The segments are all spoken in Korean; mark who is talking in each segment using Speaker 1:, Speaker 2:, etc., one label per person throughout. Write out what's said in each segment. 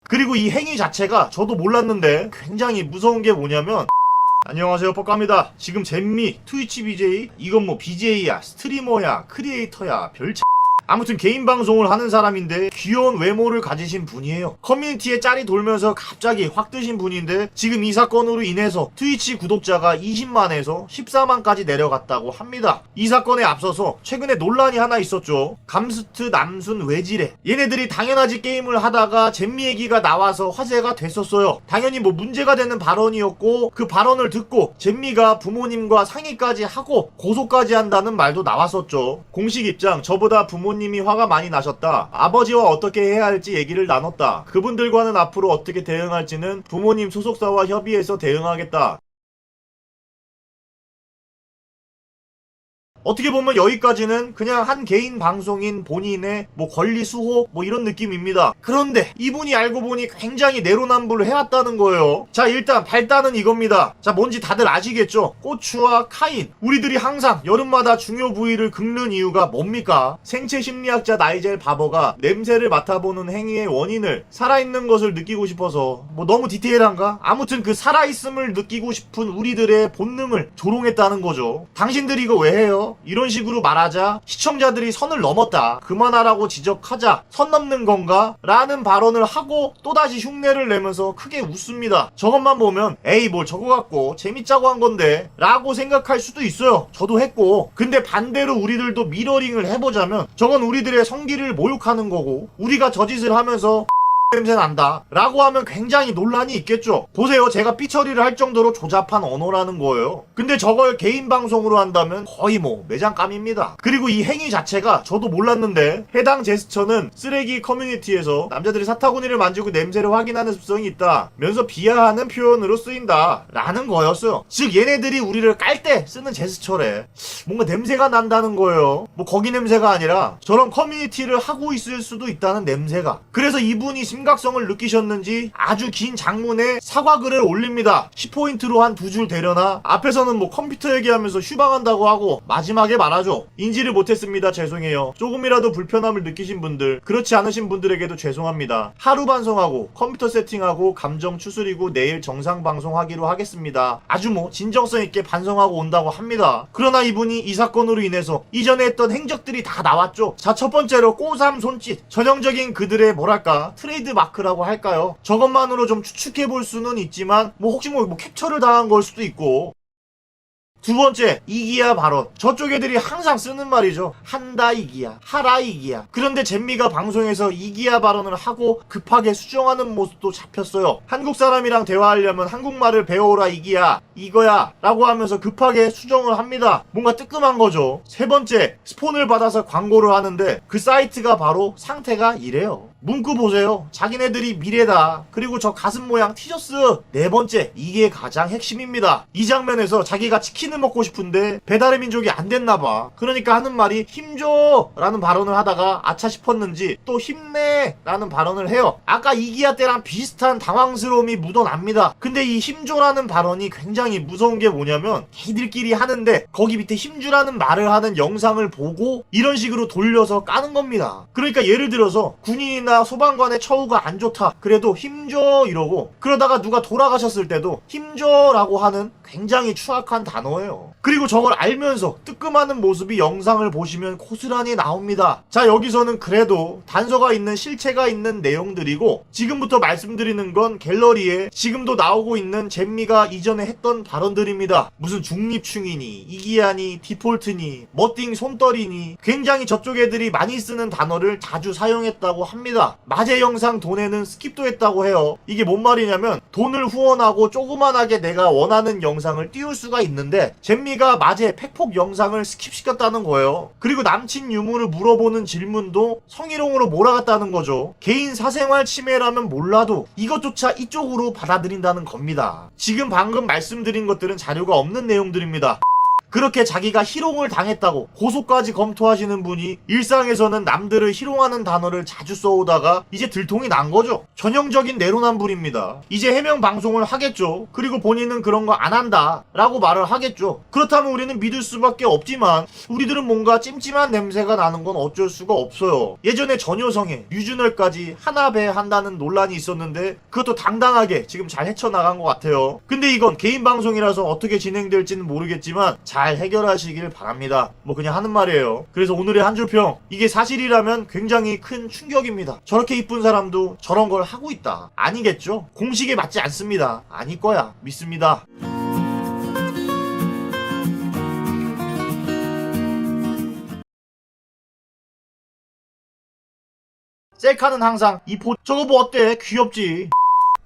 Speaker 1: 그리고 이 행위 자체가 저도 몰랐는데 굉장히 무서운 게 뭐냐면, 안녕하세요, 뻑갑니다. 지금 잼미, 트위치 BJ, 이건 뭐 BJ야, 스트리머야, 크리에이터야, 아무튼 개인 방송을 하는 사람인데 귀여운 외모를 가지신 분이에요. 커뮤니티에 짤이 돌면서 갑자기 확 뜨신 분인데, 지금 이 사건으로 인해서 트위치 구독자가 20만에서 14만까지 내려갔다고 합니다. 이 사건에 앞서서 최근에 논란이 하나 있었죠. 감스트, 남순, 외지래, 얘네들이 당연하지 게임을 하다가 잼미 얘기가 나와서 화제가 됐었어요. 당연히 뭐 문제가 되는 발언이었고, 그 발언을 듣고 잼미가 부모님과 상의까지 하고 고소까지 한다는 말도 나왔었죠. 공식 입장: 저보다 부모님이 화가 많이 나셨다. 아버지와 어떻게 해야 할지 얘기를 나눴다. 그분들과는 앞으로 어떻게 대응할지는 부모님 소속사와 협의해서 대응하겠다. 어떻게 보면 여기까지는 그냥 한 개인 방송인 본인의 뭐 권리 수호 뭐 이런 느낌입니다. 그런데 이분이 알고 보니 굉장히 내로남불을 해왔다는 거예요. 자, 일단 발단은 이겁니다. 자, 뭔지 다들 아시겠죠? 고추와 카인. 우리들이 항상 여름마다 중요 부위를 긁는 이유가 뭡니까? 생체 심리학자 나이젤 바버가 냄새를 맡아보는 행위의 원인을 살아있는 것을 느끼고 싶어서, 뭐 너무 디테일한가? 아무튼 그 살아있음을 느끼고 싶은 우리들의 본능을 조롱했다는 거죠. 당신들이 이거 왜 해요? 이런 식으로 말하자 시청자들이 선을 넘었다, 그만하라고 지적하자 선 넘는 건가? 라는 발언을 하고 또다시 흉내를 내면서 크게 웃습니다. 저것만 보면 에이 뭘 저거 갖고 재밌자고 한 건데 라고 생각할 수도 있어요. 저도 했고. 근데 반대로 우리들도 미러링을 해보자면 저건 우리들의 성기를 모욕하는 거고, 우리가 저 짓을 하면서 냄새 난다 라고 하면 굉장히 논란이 있겠죠. 보세요, 제가 삐처리를 할 정도로 조잡한 언어라는 거예요. 근데 저걸 개인 방송으로 한다면 거의 뭐 매장감입니다. 그리고 이 행위 자체가 저도 몰랐는데, 해당 제스처는 쓰레기 커뮤니티에서 남자들이 사타구니를 만지고 냄새를 확인하는 습성이 있다 면서 비하하는 표현으로 쓰인다 라는 거였어요. 즉 얘네들이 우리를 깔 때 쓰는 제스처래. 뭔가 냄새가 난다는 거예요. 뭐 거기 냄새가 아니라 저런 커뮤니티를 하고 있을 수도 있다는 냄새가. 그래서 이분이 심각성을 느끼셨는지 아주 긴 장문에 사과글을 올립니다. 10포인트로 한 2줄 되려나? 앞에서는 뭐 컴퓨터 얘기하면서 휴방한다고 하고 마지막에 말하죠. 인지를 못했습니다. 죄송해요. 조금이라도 불편함을 느끼신 분들, 그렇지 않으신 분들에게도 죄송합니다. 하루 반성하고 컴퓨터 세팅하고 감정 추스리고 내일 정상 방송하기로 하겠습니다. 아주 뭐 진정성 있게 반성하고 온다고 합니다. 그러나 이분이 이 사건으로 인해서 이전에 했던 행적들이 다 나왔죠. 자, 첫 번째로 꼬삼 손짓. 전형적인 그들의 뭐랄까 트레이드 마크라고 할까요? 저것만으로 좀 추측해볼 수는 있지만 뭐 혹시 뭐 캡처를 당한 걸 수도 있고. 두 번째, 이기야 발언. 저쪽 애들이 항상 쓰는 말이죠. 한다 이기야, 하라 이기야. 그런데 잼미가 방송에서 이기야 발언을 하고 급하게 수정하는 모습도 잡혔어요. 한국 사람이랑 대화하려면 한국말을 배워오라 이기야, 이거야 라고 하면서 급하게 수정을 합니다. 뭔가 뜨끔한 거죠. 세 번째, 스폰을 받아서 광고를 하는데 그 사이트가 바로 상태가 이래요. 문구 보세요. 자기네들이 미래다. 그리고 저 가슴 모양 티셔츠. 네 번째, 이게 가장 핵심입니다. 이 장면에서 자기가 치킨을 먹고 싶은데 배달의 민족이 안 됐나봐. 그러니까 하는 말이 힘줘 라는 발언을 하다가 아차 싶었는지 또 힘내 라는 발언을 해요. 아까 이기야 때랑 비슷한 당황스러움이 묻어납니다. 근데 이 힘줘라는 발언이 굉장히 무서운 게 뭐냐면, 걔들끼리 하는데 거기 밑에 힘주라는 말을 하는 영상을 보고 이런 식으로 돌려서 까는 겁니다. 그러니까 예를 들어서 군인이나 소방관의 처우가 안 좋다, 그래도 힘줘 이러고, 그러다가 누가 돌아가셨을 때도 힘줘 라고 하는 굉장히 추악한 단어예요. 그리고 저걸 알면서 뜨끔하는 모습이 영상을 보시면 고스란히 나옵니다. 자, 여기서는 그래도 단서가 있는 실체가 있는 내용들이고, 지금부터 말씀드리는 건 갤러리에 지금도 나오고 있는 잼미가 이전에 했던 발언들입니다. 무슨 중립충이니, 이기야니, 디폴트니, 멋띵 손떨이니, 굉장히 저쪽 애들이 많이 쓰는 단어를 자주 사용했다고 합니다. 마제 영상 돈에는 스킵도 했다고 해요. 이게 뭔 말이냐면, 돈을 후원하고 조그만하게 내가 원하는 영상을 띄울 수가 있는데 잼미가 마제 팩폭 영상을 스킵시켰다는 거예요. 그리고 남친 유무를 물어보는 질문도 성희롱으로 몰아갔다는 거죠. 개인 사생활 침해라면 몰라도 이것조차 이쪽으로 받아들인다는 겁니다. 지금 방금 말씀드린 것들은 자료가 없는 내용들입니다. 그렇게 자기가 희롱을 당했다고 고소까지 검토하시는 분이 일상에서는 남들을 희롱하는 단어를 자주 써오다가 이제 들통이 난 거죠. 전형적인 내로남불입니다. 이제 해명 방송을 하겠죠. 그리고 본인은 그런 거 안 한다 라고 말을 하겠죠. 그렇다면 우리는 믿을 수밖에 없지만 우리들은 뭔가 찜찜한 냄새가 나는 건 어쩔 수가 없어요. 예전에 전효성에 류준열까지 하나 배한다는 논란이 있었는데 그것도 당당하게 지금 잘 헤쳐나간 것 같아요. 근데 이건 개인 방송이라서 어떻게 진행될지는 모르겠지만 잘 해결하시길 바랍니다. 뭐 그냥 하는 말이에요. 그래서 오늘의 한 줄평, 이게 사실이라면 굉장히 큰 충격입니다. 저렇게 이쁜 사람도 저런 걸 하고 있다. 아니겠죠? 공식에 맞지 않습니다. 아닐 거야. 믿습니다. 셀카는 항상 이 저거 뭐 어때? 귀엽지?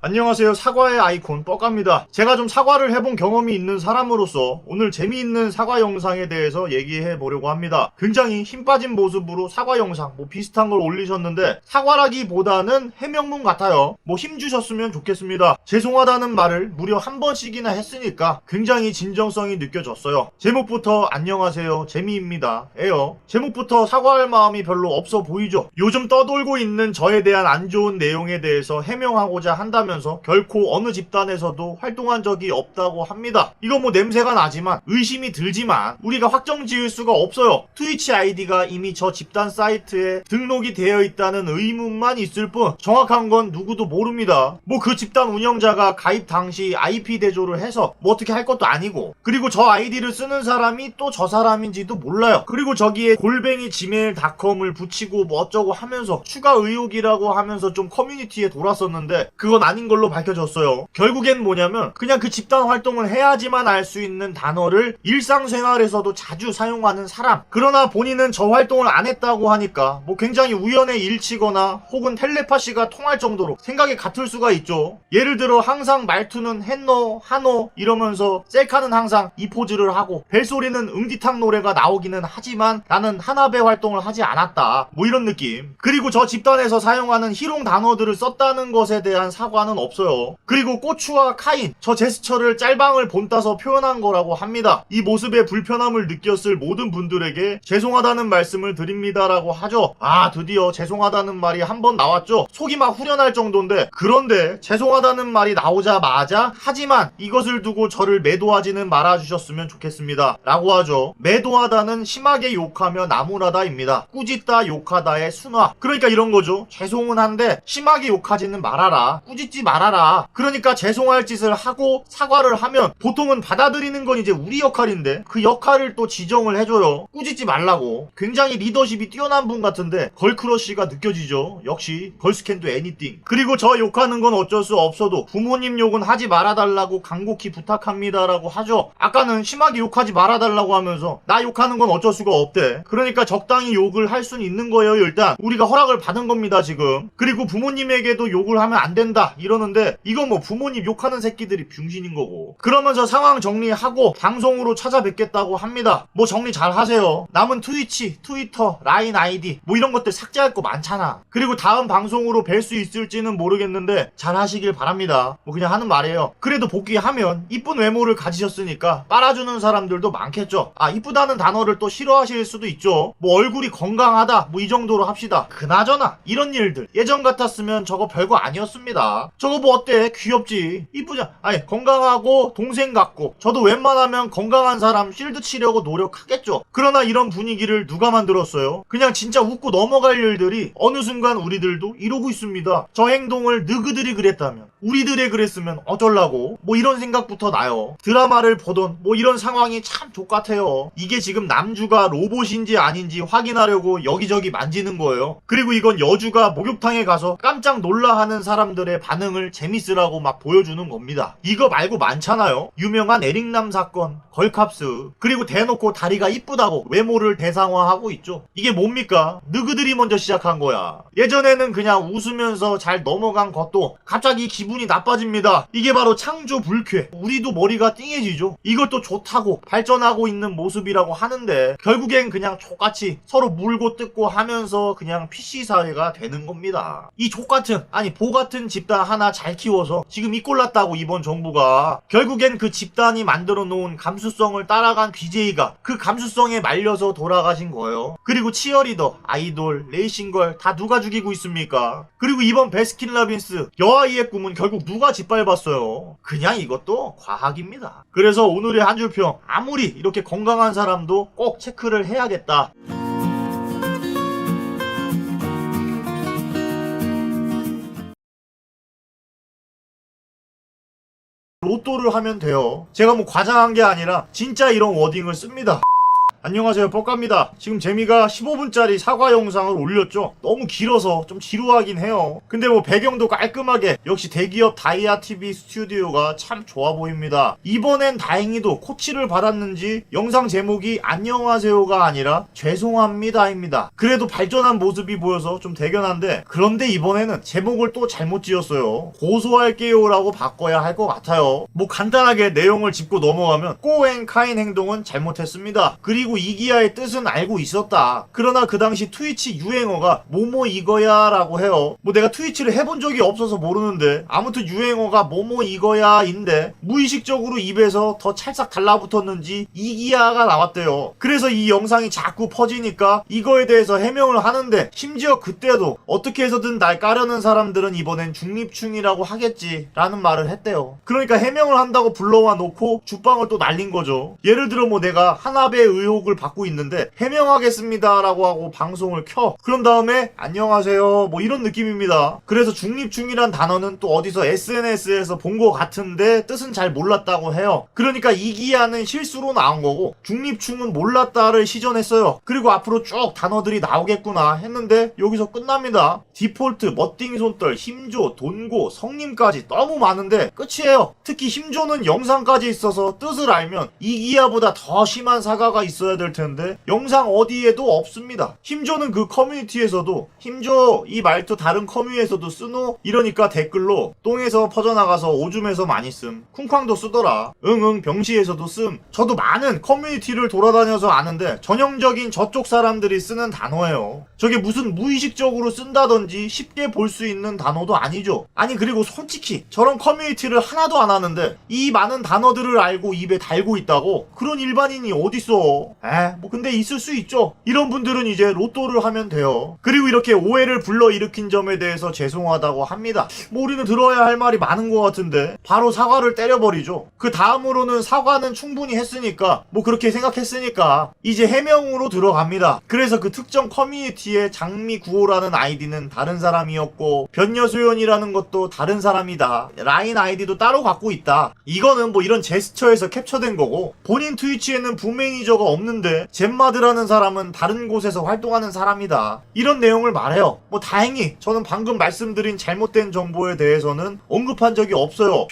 Speaker 1: 안녕하세요. 사과의 아이콘 뻑갑니다. 제가 좀 사과를 해본 경험이 있는 사람으로서 오늘 재미있는 사과 영상에 대해서 얘기해 보려고 합니다. 굉장히 힘 빠진 모습으로 사과 영상 뭐 비슷한 걸 올리셨는데 사과라기보다는 해명문 같아요. 뭐 힘 주셨으면 좋겠습니다. 죄송하다는 말을 무려 한 번씩이나 했으니까 굉장히 진정성이 느껴졌어요. 제목부터 안녕하세요 재미입니다 에요. 제목부터 사과할 마음이 별로 없어 보이죠. 요즘 떠돌고 있는 저에 대한 안 좋은 내용에 대해서 해명하고자 한다면 결코 어느 집단에서도 활동한 적이 없다고 합니다. 이거 뭐 냄새가 나지만 의심이 들지만 우리가 확정 지을 수가 없어요. 트위치 아이디가 이미 저 집단 사이트에 등록이 되어 있다는 의문만 있을 뿐 정확한 건 누구도 모릅니다. 뭐 그 집단 운영자가 가입 당시 IP 대조를 해서 뭐 어떻게 할 것도 아니고, 그리고 저 아이디를 쓰는 사람이 또 저 사람인지도 몰라요. 그리고 저기에 골뱅이 gmail.com을 붙이고 뭐 어쩌고 하면서 추가 의혹이라고 하면서 좀 커뮤니티에 돌았었는데 그건 아닌 걸로 밝혀졌어요. 결국엔 뭐냐면 그냥 그 집단 활동을 해야지만 알 수 있는 단어를 일상생활에서도 자주 사용하는 사람. 그러나 본인은 저 활동을 안 했다고 하니까 뭐 굉장히 우연의 일치거나 혹은 텔레파시가 통할 정도로 생각이 같을 수가 있죠. 예를 들어 항상 말투는 했노 하노 이러면서 셀카는 항상 이 포즈를 하고 벨소리는 응디탕 노래가 나오기는 하지만 나는 하나배 활동을 하지 않았다 뭐 이런 느낌. 그리고 저 집단에서 사용하는 희롱 단어들을 썼다는 것에 대한 사과는 없어요. 그리고 고추와 카인 저 제스처를 짤방을 본따서 표현한 거라고 합니다. 이 모습에 불편함을 느꼈을 모든 분들에게 죄송하다는 말씀을 드립니다라고 하죠. 아 드디어 죄송하다는 말이 한 번 나왔죠. 속이 막 후련할 정도인데, 그런데 죄송하다는 말이 나오자마자 하지만 이것을 두고 저를 매도하지는 말아주셨으면 좋겠습니다 라고 하죠. 매도하다는 심하게 욕하며 나무라다입니다. 꾸짖다 욕하다의 순화. 그러니까 이런 거죠. 죄송은 한데 심하게 욕하지는 말아라, 꾸짖지 말아라. 그러니까 죄송할 짓을 하고 사과를 하면 보통은 받아들이는 건 이제 우리 역할인데 그 역할을 또 지정을 해줘요. 꾸짖지 말라고. 굉장히 리더십이 뛰어난 분 같은데 걸크러쉬가 느껴지죠. 역시 걸스 캔 도 애니띵. 그리고 저 욕하는 건 어쩔 수 없어도 부모님 욕은 하지 말아달라고 간곡히 부탁합니다 라고 하죠. 아까는 심하게 욕하지 말아달라고 하면서 나 욕하는 건 어쩔 수가 없대. 그러니까 적당히 욕을 할 수는 있는 거예요. 일단 우리가 허락을 받은 겁니다 지금. 그리고 부모님에게도 욕을 하면 안 된다 이러는데 이건 뭐 부모님 욕하는 새끼들이 병신인 거고. 그러면서 상황 정리하고 방송으로 찾아뵙겠다고 합니다. 뭐 정리 잘 하세요. 남은 트위치, 트위터, 라인 아이디 뭐 이런 것들 삭제할 거 많잖아. 그리고 다음 방송으로 뵐 수 있을지는 모르겠는데 잘 하시길 바랍니다. 뭐 그냥 하는 말이에요. 그래도 복귀하면 이쁜 외모를 가지셨으니까 빨아주는 사람들도 많겠죠. 아 이쁘다는 단어를 또 싫어하실 수도 있죠. 뭐 얼굴이 건강하다 뭐 이 정도로 합시다. 그나저나 이런 일들 예전 같았으면 저거 별거 아니었습니다. 저거 뭐 어때? 귀엽지? 이쁘자. 아니 건강하고 동생 같고 저도 웬만하면 건강한 사람 쉴드 치려고 노력하겠죠. 그러나 이런 분위기를 누가 만들었어요? 그냥 진짜 웃고 넘어갈 일들이 어느 순간 우리들도 이러고 있습니다. 저 행동을 너희들이 그랬다면 우리들이 그랬으면 어쩌려고 뭐 이런 생각부터 나요. 드라마를 보던 뭐 이런 상황이 참 족같아요. 이게 지금 남주가 로봇인지 아닌지 확인하려고 여기저기 만지는 거예요. 그리고 이건 여주가 목욕탕에 가서 깜짝 놀라하는 사람들의 반응을 재밌으라고 막 보여주는 겁니다. 이거 말고 많잖아요. 유명한 에릭남 사건, 걸캅스, 그리고 대놓고 다리가 이쁘다고 외모를 대상화하고 있죠. 이게 뭡니까? 너희들이 먼저 시작한 거야. 예전에는 그냥 웃으면서 잘 넘어간 것도 갑자기 기분이 나빠집니다. 이게 바로 창조 불쾌. 우리도 머리가 띵해지죠. 이것도 좋다고 발전하고 있는 모습이라고 하는데 결국엔 그냥 족같이 서로 물고 뜯고 하면서 그냥 PC 사회가 되는 겁니다. 이 족같은, 아니 보같은 집단 하나 얼마나 잘 키워서 지금 이 꼴 났다고 이번 정부가. 결국엔 그 집단이 만들어 놓은 감수성을 따라간 BJ가 그 감수성에 말려서 돌아가신 거예요. 그리고 치어리더, 아이돌, 레이싱걸 다 누가 죽이고 있습니까? 그리고 이번 베스킨라빈스 여아이의 꿈은 결국 누가 짓밟았어요? 그냥 이것도 과학입니다. 그래서 오늘의 한 줄평, 아무리 이렇게 건강한 사람도 꼭 체크를 해야겠다. 로또를 하면 돼요. 제가 뭐 과장한 게 아니라 진짜 이런 워딩을 씁니다. 안녕하세요, 뻑갑니다. 지금 재미가 15분짜리 사과 영상을 올렸죠. 너무 길어서 좀 지루하긴 해요. 근데 뭐 배경도 깔끔하게, 역시 대기업 다이아TV 스튜디오가 참 좋아 보입니다. 이번엔 다행히도 코치를 받았는지 영상 제목이 안녕하세요가 아니라 죄송합니다입니다. 그래도 발전한 모습이 보여서 좀 대견한데, 그런데 이번에는 제목을 또 잘못 지었어요. 고소할게요 라고 바꿔야 할 것 같아요. 뭐 간단하게 내용을 짚고 넘어가면 꼬앤카인 행동은 잘못했습니다. 그리고 이기야의 뜻은 알고 있었다. 그러나 그 당시 트위치 유행어가 뭐뭐 이거야 라고 해요. 뭐 내가 트위치를 해본 적이 없어서 모르는데 아무튼 유행어가 뭐뭐 이거야 인데 무의식적으로 입에서 더 찰싹 달라붙었는지 이기야가 나왔대요. 그래서 이 영상이 자꾸 퍼지니까 이거에 대해서 해명을 하는데, 심지어 그때도 어떻게 해서든 날 까려는 사람들은 이번엔 중립충이라고 하겠지 라는 말을 했대요. 그러니까 해명을 한다고 불러와 놓고 죽방을 또 날린 거죠. 예를 들어 뭐 내가 하나배 의혹을 받고 있는데 해명하겠습니다 라고 하고 방송을 켜. 그런 다음에 안녕하세요 뭐 이런 느낌입니다. 그래서 중립충이란 단어는 또 어디서 SNS에서 본 것 같은데 뜻은 잘 몰랐다고 해요. 그러니까 이기야는 실수로 나온 거고 중립충은 몰랐다를 시전했어요. 그리고 앞으로 쭉 단어들이 나오겠구나 했는데 여기서 끝납니다. 디폴트, 멋띵 손떨, 힘조, 돈고, 성님까지 너무 많은데 끝이에요. 특히 힘조는 영상까지 있어서 뜻을 알면 이기야보다 더 심한 사과가 있어야 될 텐데 영상 어디에도 없습니다. 힘조는 그 커뮤니티에서도 힘조 이 말투 다른 커뮤에서도 쓰노? 이러니까 댓글로 똥에서 퍼져나가서 오줌에서 많이 씀, 쿵쾅도 쓰더라. 응응 병시에서도 씀. 저도 많은 커뮤니티를 돌아다녀서 아는데 전형적인 저쪽 사람들이 쓰는 단어예요. 저게 무슨 무의식적으로 쓴다든지 쉽게 볼 수 있는 단어도 아니죠. 아니 그리고 솔직히 저런 커뮤니티를 하나도 안 하는데 이 많은 단어들을 알고 입에 달고 있다고? 그런 일반인이 어딨어. 뭐 근데 있을 수 있죠. 이런 분들은 이제 로또를 하면 돼요. 그리고 이렇게 오해를 불러일으킨 점에 대해서 죄송하다고 합니다. 뭐 우리는 들어야 할 말이 많은 것 같은데 바로 사과를 때려버리죠. 그 다음으로는 사과는 충분히 했으니까, 뭐 그렇게 생각했으니까 이제 해명으로 들어갑니다. 그래서 그 특정 커뮤니티의 장미구호라는 아이디는 다른 사람이었고 변여소연이라는 것도 다른 사람이다. 라인 아이디도 따로 갖고 있다. 이거는 뭐 이런 제스처에서 캡처된 거고, 본인 트위치에는 부매니저가 없는데 젬마드라는 사람은 다른 곳에서 활동하는 사람이다. 이런 내용을 말해요. 뭐 다행히 저는 방금 말씀드린 잘못된 정보에 대해서는 언급한 적이 없어요.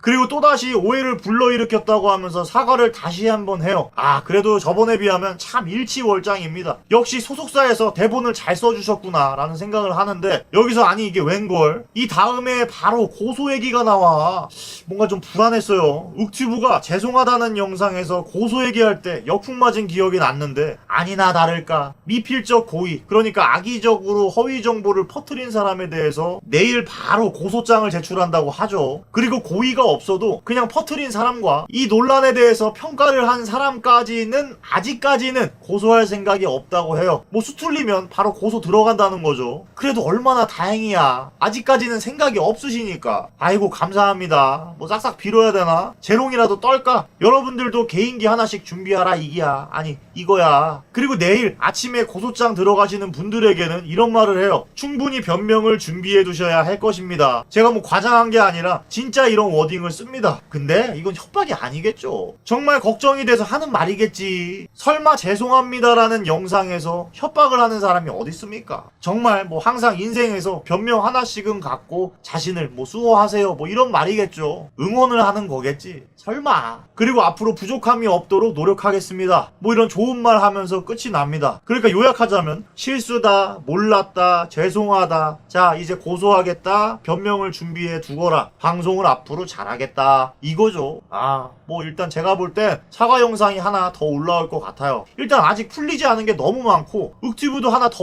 Speaker 1: 그리고 또다시 오해를 불러일으켰다고 하면서 사과를 다시 한번 해요. 그래도 저번에 비하면 참 일치월장입니다. 역시 소속사에서 대본을 잘 써주셨구나 라는 생각을 하는데, 여기서 아니 이게 웬걸? 이 다음에 바로 고소 얘기가 나와. 뭔가 좀 불안했어요. 윽튜브가 죄송하다는 영상에서 고소 얘기할 때 역풍 맞은 기억이 났는데, 아니나 다를까 미필적 고의, 그러니까 악의적으로 허위 정보를 퍼뜨린 사람에 대해서 내일 바로 고소장을 제출한다고 하죠. 그리고 고의가 없어도 그냥 퍼뜨린 사람과 이 논란에 대해서 평가를 한 사람까지는 아직까지는 고소할 생각이 없다고 해요. 뭐 수틀리면 바로 고소 들어간다는 거죠. 그래도 얼마나 다행이야. 아직까지는 생각이 없으시니까. 아이고 감사합니다. 뭐 싹싹 빌어야 되나? 재롱이라도 떨까? 여러분들도 개인기 하나씩 준비하라 이기야. 아니 이거야. 그리고 내일 아침에 고소장 들어가시는 분들에게는 이런 말을 해요. 충분히 변명을 준비해 두셔야 할 것입니다. 제가 뭐 과장한 게 아니라 진짜 이런 워딩 을 씁니다. 근데 이건 협박이 아니겠죠. 정말 걱정이 돼서 하는 말이겠지. 설마 죄송합니다라는 영상에서 협박을 하는 사람이 어디 있습니까? 정말 뭐 항상 인생에서 변명 하나씩은 갖고 자신을 뭐 수호하세요 뭐 이런 말이겠죠. 응원을 하는 거겠지. 설마. 그리고 앞으로 부족함이 없도록 노력하겠습니다. 뭐 이런 좋은 말 하면서 끝이 납니다. 그러니까 요약하자면 실수다, 몰랐다, 죄송하다, 자 이제 고소하겠다, 변명을 준비해 두거라, 방송을 앞으로 잘하겠다 이거죠. 뭐 일단 제가 볼 땐 사과 영상이 하나 더 올라올 것 같아요. 일단 아직 풀리지 않은 게 너무 많고 윽튜브도 하나 더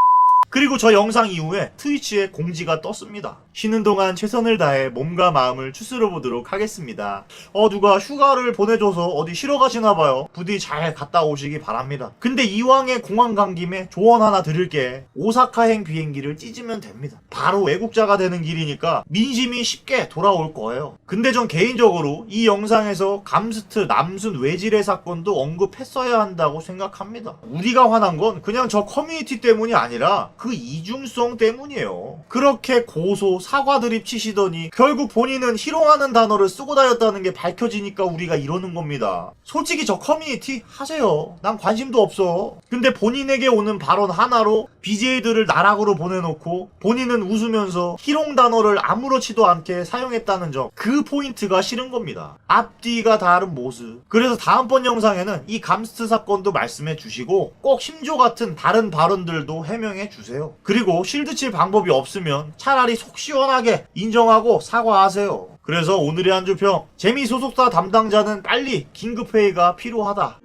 Speaker 1: 그리고 저 영상 이후에 트위치에 공지가 떴습니다. 쉬는 동안 최선을 다해 몸과 마음을 추스려 보도록 하겠습니다. 누가 휴가를 보내줘서 어디 쉬러 가시나봐요. 부디 잘 갔다 오시기 바랍니다. 근데 이왕에 공항 간 김에 조언 하나 드릴게. 오사카행 비행기를 찢으면 됩니다. 바로 외국자가 되는 길이니까 민심이 쉽게 돌아올 거예요. 근데 전 개인적으로 이 영상에서 감스트 남순 외질의 사건도 언급했어야 한다고 생각합니다. 우리가 화난 건 그냥 저 커뮤니티 때문이 아니라 그 이중성 때문이에요. 그렇게 고소, 사과 드립 치시더니 결국 본인은 희롱하는 단어를 쓰고 다녔다는 게 밝혀지니까 우리가 이러는 겁니다. 솔직히 저 커뮤니티 하세요. 난 관심도 없어. 근데 본인에게 오는 발언 하나로 BJ들을 나락으로 보내놓고 본인은 웃으면서 희롱 단어를 아무렇지도 않게 사용했다는 점, 그 포인트가 싫은 겁니다. 앞뒤가 다른 모습. 그래서 다음번 영상에는 이 감스트 사건도 말씀해 주시고 꼭 심조 같은 다른 발언들도 해명해 주세요. 그리고 실드 칠 방법이 없으면 차라리 속 시원하게 인정하고 사과하세요. 그래서 오늘의 한 주평, 재미 소속사 담당자는 빨리 긴급회의가 필요하다.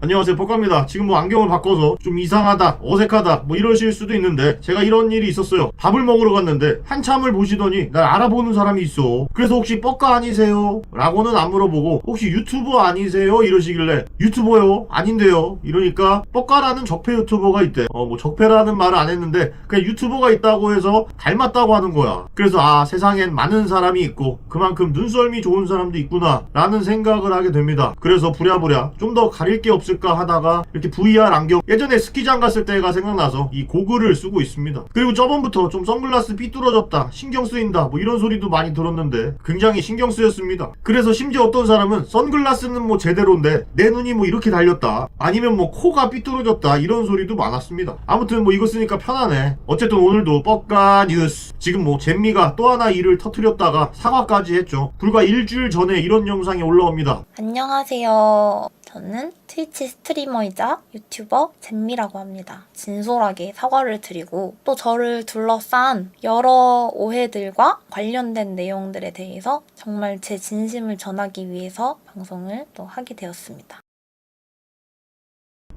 Speaker 1: 안녕하세요, 뻑갑니다. 지금 안경을 바꿔서 좀 이상하다, 어색하다 이러실 수도 있는데 제가 이런 일이 있었어요. 밥을 먹으러 갔는데 한참을 보시더니 날 알아보는 사람이 있어. 그래서 혹시 뻑가 아니세요? 라고는 안 물어보고 혹시 유튜버 아니세요? 이러시길래 유튜버요? 아닌데요? 이러니까 뻑가라는 적폐 유튜버가 있대. 적폐라는 말을 안 했는데 그냥 유튜버가 있다고 해서 닮았다고 하는 거야. 그래서 세상엔 많은 사람이 있고 그만큼 눈썰미 좋은 사람도 있구나 라는 생각을 하게 됩니다. 그래서 부랴부랴 좀 더 가릴 게 없을까 하다가 이렇게 VR 안경, 예전에 스키장 갔을 때가 생각나서 이 고글을 쓰고 있습니다. 그리고 저번부터 좀 선글라스 삐뚤어졌다, 신경 쓰인다 이런 소리도 많이 들었는데 굉장히 신경 쓰였습니다. 그래서 심지어 어떤 사람은 선글라스는 제대로인데 내 눈이 이렇게 달렸다, 아니면 코가 삐뚤어졌다 이런 소리도 많았습니다. 아무튼 이거 쓰니까 편하네. 어쨌든 오늘도 뻑가 뉴스. 지금 잼미가 또 하나 일을 터뜨렸다가 사과까지 했죠. 불과 일주일 전에 이런 영상이 올라옵니다.
Speaker 2: 안녕하세요. 저는 트위치 스트리머이자 유튜버 잼미라고 합니다. 진솔하게 사과를 드리고 또 저를 둘러싼 여러 오해들과 관련된 내용들에 대해서 정말 제 진심을 전하기 위해서 방송을 또 하게 되었습니다.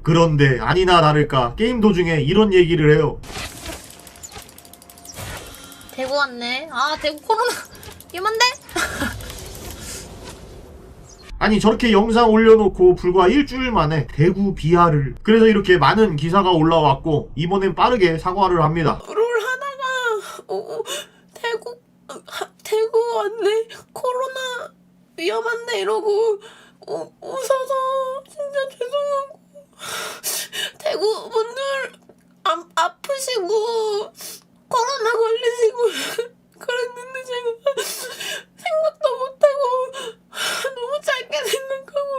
Speaker 1: 그런데 아니나 다를까 게임 도중에 이런 얘기를 해요.
Speaker 2: 대구 왔네. 대구 코로나 위험한데?
Speaker 1: 아니 저렇게 영상 올려놓고 불과 일주일 만에 대구 비하를. 그래서 이렇게 많은 기사가 올라왔고 이번엔 빠르게 사과를 합니다.
Speaker 3: 롤 하다가 대구 왔네, 코로나 위험한데 이러고 웃어서 진짜 죄송하고, 대구 분들 아프시고 코로나 걸리시고 그랬는데 제가 생각도 못하고 너무 짧게 생각하고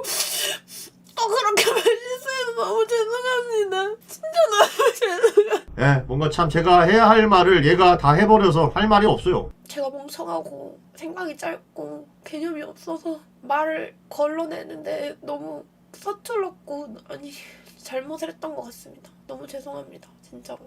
Speaker 3: 그렇게 말실수해서 너무 죄송합니다. 진짜 너무 죄송해요.
Speaker 1: 뭔가 참 제가 해야 할 말을 얘가 다 해버려서 할 말이 없어요.
Speaker 3: 제가 멍청하고 생각이 짧고 개념이 없어서 말을 걸러내는데 너무 서툴렀고 잘못을 했던 것 같습니다. 너무 죄송합니다. 진짜로.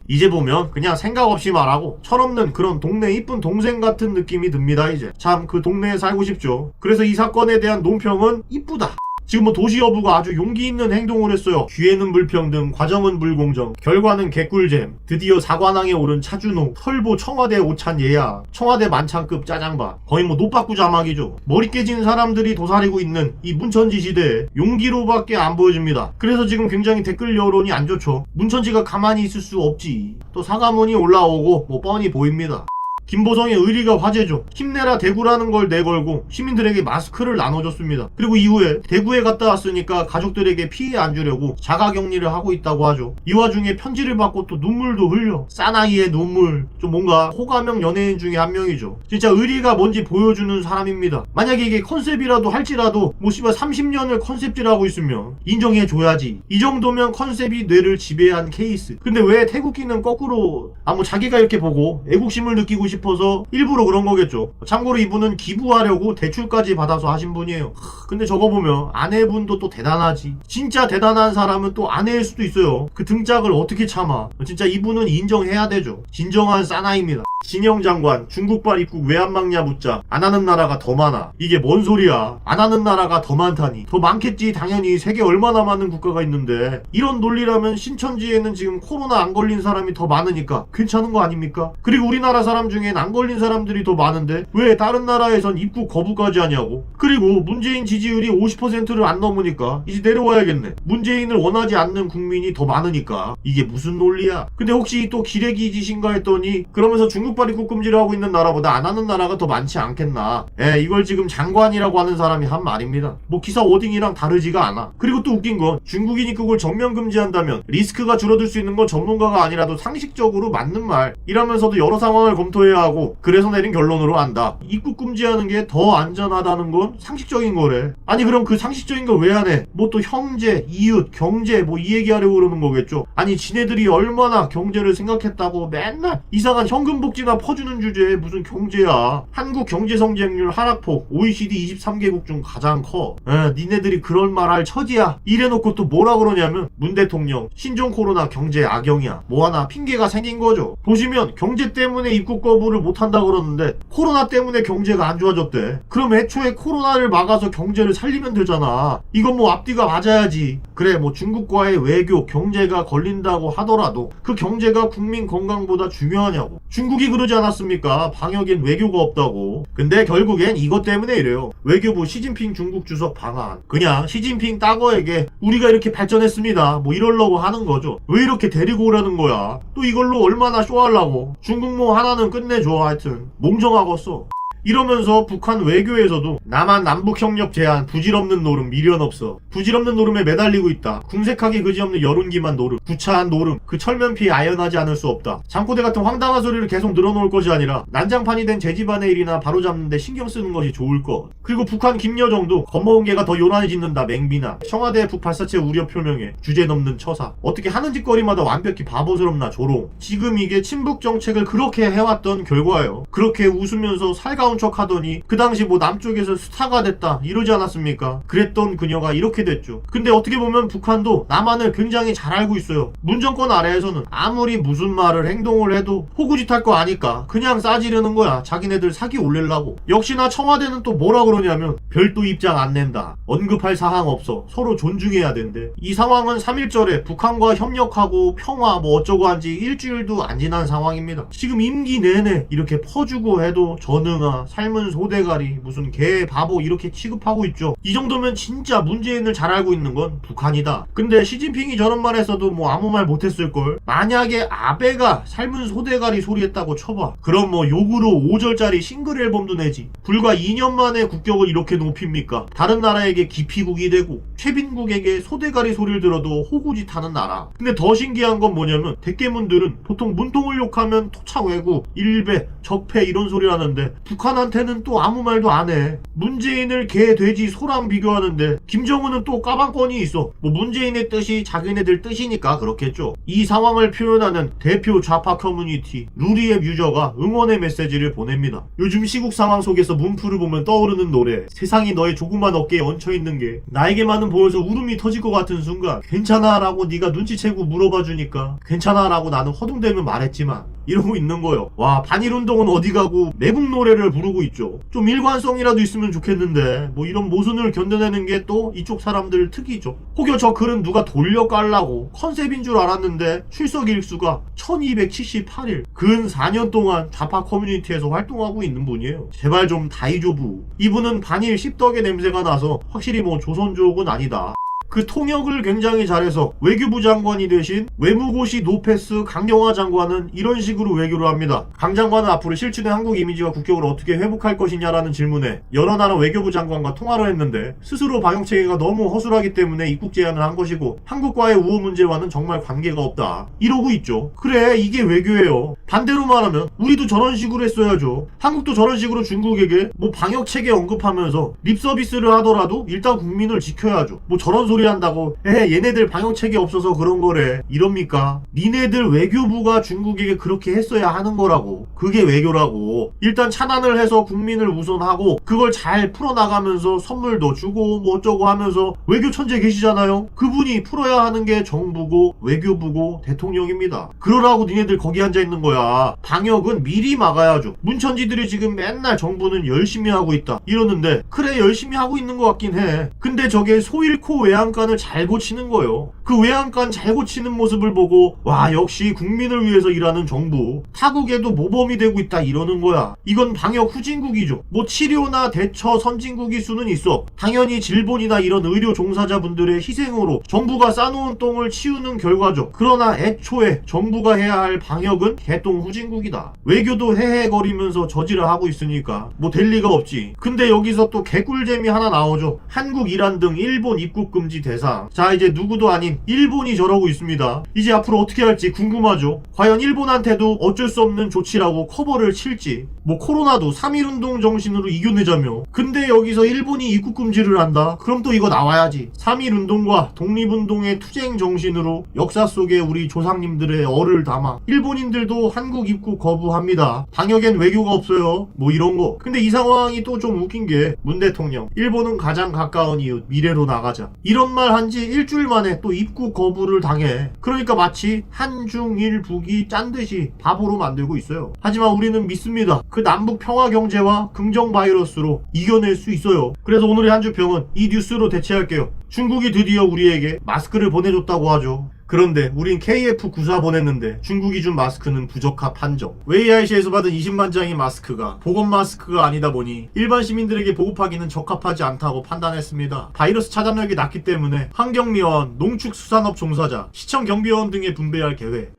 Speaker 1: 이제 보면 그냥 생각 없이 말하고 철없는 그런 동네 이쁜 동생 같은 느낌이 듭니다. 이제 참 그 동네에 살고 싶죠. 그래서 이 사건에 대한 논평은 이쁘다. 지금 도시여부가 아주 용기 있는 행동을 했어요. 기회는 불평등, 과정은 불공정, 결과는 개꿀잼. 드디어 사관왕에 오른 차준호, 설보 청와대 오찬 예약, 청와대 만찬급 짜장밥. 거의 노빠꾸 자막이죠. 머리 깨진 사람들이 도사리고 있는 이 문천지 시대에 용기로밖에 안 보여집니다. 그래서 지금 굉장히 댓글 여론이 안 좋죠. 문천지가 가만히 있을 수 없지. 또 사과문이 올라오고 뻔히 보입니다. 김보성의 의리가 화제죠. 힘내라 대구라는 걸 내걸고 시민들에게 마스크를 나눠줬습니다. 그리고 이후에 대구에 갔다 왔으니까 가족들에게 피해 안 주려고 자가격리를 하고 있다고 하죠. 이 와중에 편지를 받고 또 눈물도 흘려. 사나이의 눈물. 좀 뭔가 호감형 연예인 중에 한 명이죠. 진짜 의리가 뭔지 보여주는 사람입니다. 만약에 이게 컨셉이라도 할지라도 씨발 30년을 컨셉질하고 있으면 인정해줘야지. 이 정도면 컨셉이 뇌를 지배한 케이스. 근데 왜 태국기는 거꾸로 자기가 이렇게 보고 애국심을 느끼고 싶어서 일부러 그런 거겠죠. 참고로 이분은 기부하려고 대출까지 받아서 하신 분이에요. 근데 저거 보면 아내분도 또 대단하지. 진짜 대단한 사람은 또 아내일 수도 있어요. 그 등짝을 어떻게 참아. 진짜 이분은 인정해야 되죠. 진정한 사나이입니다. 진영 장관, 중국발 입국 왜 안 막냐 묻자 안 하는 나라가 더 많아. 이게 뭔 소리야. 안 하는 나라가 더 많다니. 더 많겠지. 당연히 세계 얼마나 많은 국가가 있는데. 이런 논리라면 신천지에는 지금 코로나 안 걸린 사람이 더 많으니까 괜찮은 거 아닙니까? 그리고 우리나라 사람 중엔 안 걸린 사람들이 더 많은데 왜 다른 나라에선 입국 거부까지 하냐고. 그리고 문재인 지지율이 50%를 안 넘으니까 이제 내려와야겠네. 문재인을 원하지 않는 국민이 더 많으니까. 이게 무슨 논리야. 근데 혹시 또 기레기짓인가 했더니 그러면서 중국발 입국 금지를 하고 있는 나라보다 안 하는 나라가 더 많지 않겠나. 이걸 지금 장관이라고 하는 사람이 한 말입니다. 뭐 기사 워딩이랑 다르지가 않아. 그리고 또 웃긴 건 중국인 입국을 전면 금지한다면 리스크가 줄어들 수 있는 건 전문가가 아니라도 상식적으로 맞는 말 이라면서도 여러 상황을 검토해야 하고 그래서 내린 결론으로 안다. 입국 금지하는 게 더 안전하다는 건 상식적인 거래. 아니 그럼 그 상식적인 걸 왜 안 해? 뭐 또 형제, 이웃, 경제 뭐 이 얘기하려고 그러는 거겠죠. 아니 지네들이 얼마나 경제를 생각했다고 맨날 이상한 현금 복지나 퍼주는 주제에 무슨 경제야. 한국 경제 성장률 하락폭 OECD 23개국 중 가장 커. 니네들이 그럴 말할 처지야. 이래놓고 또 뭐라 그러냐면 문 대통령 신종 코로나 경제 악영이야. 뭐 하나 핑계가 생긴 거죠. 보시면 경제 때문에 입국 거부를 못한다 그러는데 코로나 때문에 경제가 안 좋아졌대. 그럼 애초에 코로나를 막아서 경제를 살리면 되잖아. 이건 뭐 앞뒤가 맞아야지. 그래 뭐 중국과의 외교 경제가 걸린다고 하더라도 그 경제가 국민 건강보다 중요하냐고. 중국이 그러지 않았습니까? 방역엔 외교가 없다고. 근데 결국엔 이것 때문에 이래요. 외교부 시진핑 중국 주석 방한. 그냥 시진핑 따거에게 우리가 이렇게 발전했습니다 뭐 이러려고 하는 거죠. 왜 이렇게 데리고 오라는 거야. 또 이걸로 얼마나 쇼하려고. 중국모 하나는 끝내줘. 하여튼 몽정하겠어. 이러면서 북한 외교에서도 남한 남북 협력 제한, 부질없는 노름, 미련 없어. 부질없는 노름에 매달리고 있다. 궁색하게 그지없는 여론기만 노름, 구차한 노름, 그 철면피에 아연하지 않을 수 없다. 잠꼬대 같은 황당한 소리를 계속 늘어놓을 것이 아니라 난장판이 된 제집안의 일이나 바로잡는데 신경 쓰는 것이 좋을 것. 그리고 북한 김여정도 겁먹은 개가 더 요란히 짖는다 맹비나. 청와대 북발사체 우려 표명에 주제 넘는 처사. 어떻게 하는 짓거리마다 완벽히 바보스럽나 조롱. 지금 이게 친북 정책을 그렇게 해왔던 결과예요. 그렇게 웃으면서 살가운 척 하더니 그 당시 뭐 남쪽에서 스타가 됐다 이러지 않았습니까? 그랬던 그녀가 이렇게 됐죠. 근데 어떻게 보면 북한도 남한을 굉장히 잘 알고 있어요. 문정권 아래에서는 아무리 무슨 말을 행동을 해도 호구짓할 거 아니까 그냥 싸지르는 거야. 자기네들 사기 올리려고. 역시나 청와대는 또 뭐라 그러냐면 별도 입장 안 낸다. 언급할 사항 없어. 서로 존중해야 된대. 이 상황은 3.1절에 북한과 협력하고 평화 뭐 어쩌고 한지 일주일도 안 지난 상황입니다. 지금 임기 내내 이렇게 퍼주고 해도 전응아 삶은 소대가리 무슨 개 바보 이렇게 취급하고 있죠. 이 정도면 진짜 문재인을 잘 알고 있는 건 북한이다. 근데 시진핑이 저런 말 했어도 뭐 아무 말 못했을걸. 만약에 아베가 삶은 소대가리 소리 했다고 쳐봐. 그럼 뭐 욕으로 5절짜리 싱글 앨범도 내지. 불과 2년 만에 국격을 이렇게 높입니까? 다른 나라에게 기피국이 되고 최빈국에게 소대가리 소리를 들어도 호구짓하는 나라. 근데 더 신기한 건 뭐냐면 대깨문들은 보통 문통을 욕하면 토착외구, 일배, 적폐 이런 소리 하는데 북한한테는 또 아무 말도 안 해. 문재인을 개, 돼지, 소랑 비교하는데 김정은은 또 까방권이 있어. 뭐 문재인의 뜻이 자기네들 뜻이니까 그렇겠죠. 이 상황을 표현하는 대표 좌파 커뮤니티 루리앱 유저가 응원의 메시지를 보냅니다. 요즘 시국 상황 속에서 문프를 보면 떠오르는 노래. 세상이 너의 조그만 어깨에 얹혀있는 게 나에게만은 보여서 울음이 터질 것 같은 순간 괜찮아 라고 네가 눈치채고 물어봐 주니까 괜찮아 라고 나는 허둥대며 말했지만 이러고 있는 거요. 와 반일운동은 어디 가고 내국 노래를 부르고 있죠. 좀 일관성이라도 있으면 좋겠는데 뭐 이런 모순을 견뎌내는 게 또 이쪽 사람들 특이죠. 혹여 저 글은 누가 돌려 깔라고 컨셉인 줄 알았는데 출석 일수가 1278일 근 4년 동안 좌파 커뮤니티에서 활동하고 있는 분이에요. 제발 좀 다이조부. 이분은 반일 씹덕의 냄새가 나서 확실히 뭐 조선족은 아니다. 그 통역을 굉장히 잘해서 외교부 장관이 되신 외무고시 노페스 강경화 장관은 이런 식으로 외교를 합니다. 강 장관은 앞으로 실춘의 한국 이미지와 국격을 어떻게 회복할 것이냐라는 질문에 여러 나라 외교부 장관과 통화를 했는데 스스로 방역체계가 너무 허술하기 때문에 입국 제한을 한 것이고 한국과의 우호 문제와는 정말 관계가 없다. 이러고 있죠. 그래 이게 외교예요. 반대로 말하면 우리도 저런 식으로 했어야죠. 한국도 저런 식으로 중국에게 뭐 방역체계 언급하면서 립서비스를 하더라도 일단 국민을 지켜야죠. 뭐 저런 소리 소리 한다고 얘네들 방역책이 없어서 그런 거래 이럽니까? 니네들 외교부가 중국에게 그렇게 했어야 하는 거라고. 그게 외교라고. 일단 차단을 해서 국민을 우선하고 그걸 잘 풀어나가면서 선물도 주고 뭐 어쩌고 하면서 외교 천재 계시잖아요. 그분이 풀어야 하는 게 정부고 외교부고 대통령입니다. 그러라고 니네들 거기 앉아있는 거야. 방역은 미리 막아야죠. 문천지들이 지금 맨날 정부는 열심히 하고 있다 이러는데 그래 열심히 하고 있는 것 같긴 해. 근데 저게 소 잃고 외양간을 잘 고치는 거예요. 그 외양간 잘 고치는 모습을 보고 와 역시 국민을 위해서 일하는 정부, 타국에도 모범이 되고 있다 이러는 거야. 이건 방역 후진국이죠. 뭐 치료나 대처 선진국일 수는 있어. 당연히 질본이나 이런 의료 종사자분들의 희생으로 정부가 싸놓은 똥을 치우는 결과죠. 그러나 애초에 정부가 해야 할 방역은 개똥 후진국이다. 외교도 헤헤거리면서 저지를 하고 있으니까 뭐 될 리가 없지. 근데 여기서 또 개꿀잼이 하나 나오죠. 한국, 이란 등 일본 입국 금지 대상. 자 이제 누구도 아닌 일본이 저러고 있습니다. 이제 앞으로 어떻게 할지 궁금하죠. 과연 일본한테도 어쩔 수 없는 조치라고 커버를 칠지. 뭐 코로나도 3.1운동 정신으로 이겨내자며. 근데 여기서 일본이 입국 금지를 한다? 그럼 또 이거 나와야지. 3.1운동과 독립운동의 투쟁 정신으로 역사 속에 우리 조상님들의 얼을 담아 일본인들도 한국 입국 거부합니다. 방역엔 외교가 없어요. 뭐 이런 거. 근데 이 상황이 또 좀 웃긴 게 문 대통령 일본은 가장 가까운 이웃 미래로 나가자 이런 말 한 지 일주일 만에 또 입국 거부를 당해. 그러니까 마치 한중일 북이 짠 듯이 바보로 만들고 있어요. 하지만 우리는 믿습니다. 그 남북 평화 경제와 긍정 바이러스로 이겨낼 수 있어요. 그래서 오늘의 한주평은 이 뉴스로 대체할게요. 중국이 드디어 우리에게 마스크를 보내줬다고 하죠. 그런데 우린 KF94 보냈는데 중국이 준 마스크는 부적합 판정. 웨이아이시에서 받은 20만 장의 마스크가 보건 마스크가 아니다 보니 일반 시민들에게 보급하기는 적합하지 않다고 판단했습니다. 바이러스 차단력이 낮기 때문에 환경미화원, 농축수산업 종사자, 시청 경비원 등에 분배할 계획.